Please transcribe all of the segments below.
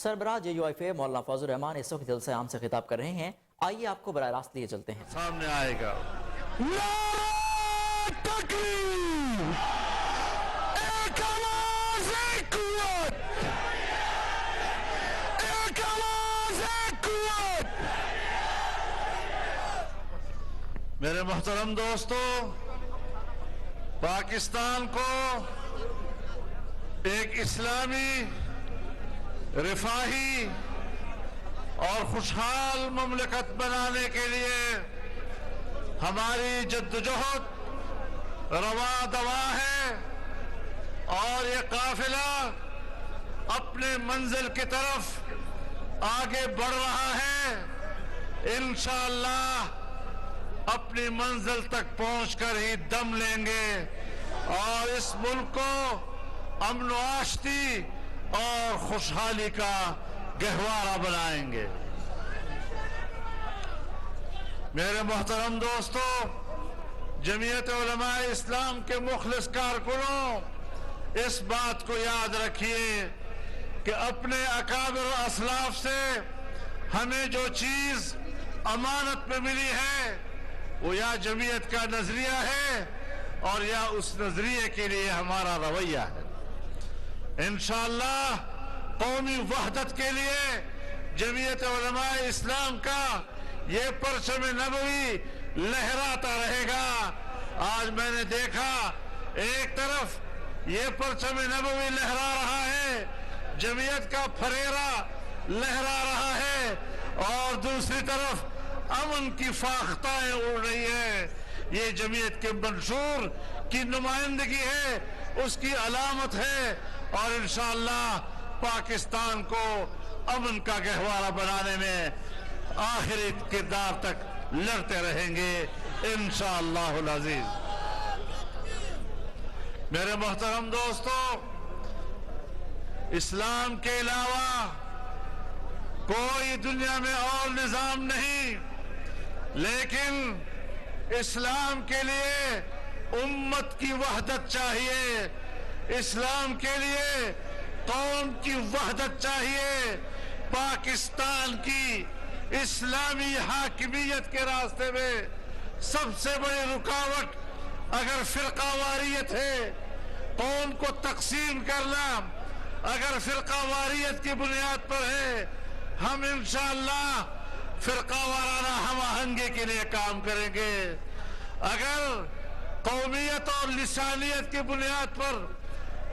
سربراہ JUIF مولانا فضل الرحمان اس وقت جلسہ عام سے خطاب کر رہے ہیں. آئیے آپ کو براہ راست لیے چلتے ہیں. سامنے آئے گا میرے محترم دوستو، پاکستان کو ایک اسلامی، رفاہی اور خوشحال مملکت بنانے کے لیے ہماری جدوجہد رواں دواں ہے، اور یہ قافلہ اپنے منزل کی طرف آگے بڑھ رہا ہے. انشاءاللہ اپنی منزل تک پہنچ کر ہی دم لیں گے اور اس ملک کو امن و آشتی اور خوشحالی کا گہوارہ بنائیں گے. میرے محترم دوستو، جمعیت علماء اسلام کے مخلص کارکنوں، اس بات کو یاد رکھیے کہ اپنے اکابر و اسلاف سے ہمیں جو چیز امانت میں ملی ہے وہ یا جمعیت کا نظریہ ہے اور یا اس نظریے کے لیے ہمارا رویہ ہے. انشاءاللہ قومی وحدت کے لیے جمعیت علماء اسلام کا یہ پرچم نبوی لہراتا رہے گا. آج میں نے دیکھا ایک طرف یہ پرچم نبوی لہرا رہا ہے، جمعیت کا پھریرا لہرا رہا ہے، اور دوسری طرف امن کی فاختائیں اڑ رہی ہیں. یہ جمعیت کے منشور کی نمائندگی ہے، اس کی علامت ہے، اور انشاءاللہ پاکستان کو امن کا گہوارہ بنانے میں آخری کردار تک لڑتے رہیں گے انشاءاللہ العزیز. میرے محترم دوستو، اسلام کے علاوہ کوئی دنیا میں اور نظام نہیں، لیکن اسلام کے لیے امت کی وحدت چاہیے، اسلام کے لیے قوم کی وحدت چاہیے. پاکستان کی اسلامی حاکمیت کے راستے میں سب سے بڑی رکاوٹ اگر فرقہ واریت ہے، قوم کو تقسیم کرنا اگر فرقہ واریت کی بنیاد پر ہے، ہم انشاءاللہ فرقہ وارانہ ہم آہنگی کے لیے کام کریں گے. اگر قومیت اور لسانیت کی بنیاد پر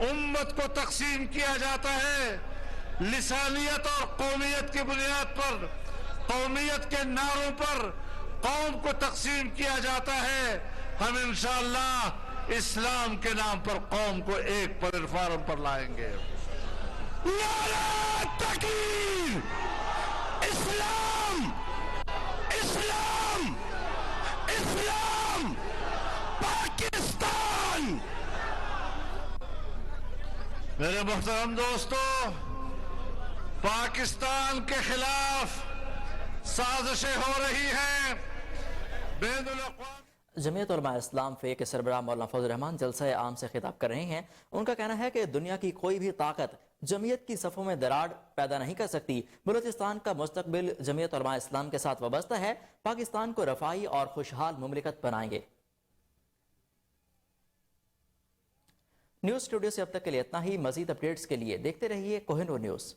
امت کو تقسیم کیا جاتا ہے، لسانیت اور قومیت کی بنیاد پر، قومیت کے نعروں پر قوم کو تقسیم کیا جاتا ہے، ہم انشاءاللہ اسلام کے نام پر قوم کو ایک پلیٹ فارم پر لائیں گے. نعرہ تکبیر! اسلام! اسلام! اسلام! پاکستان! میرے محترم دوستو، پاکستان کے خلاف سازشیں ہو رہی ہیں. بین الاقوامی جمعیت علماء اسلام فے کے سربراہ مولانا فضل الرحمان جلسہ عام سے خطاب کر رہے ہیں. ان کا کہنا ہے کہ دنیا کی کوئی بھی طاقت جمعیت کی صفوں میں دراڑ پیدا نہیں کر سکتی. بلوچستان کا مستقبل جمعیت علماء اسلام کے ساتھ وابستہ ہے. پاکستان کو رفاہی اور خوشحال مملکت بنائیں گے. نیوز اسٹوڈیو سے اب تک کے لیے اتنا ہی. مزید اپڈیٹس کے لیے دیکھتے رہیے کوہ نور نیوز.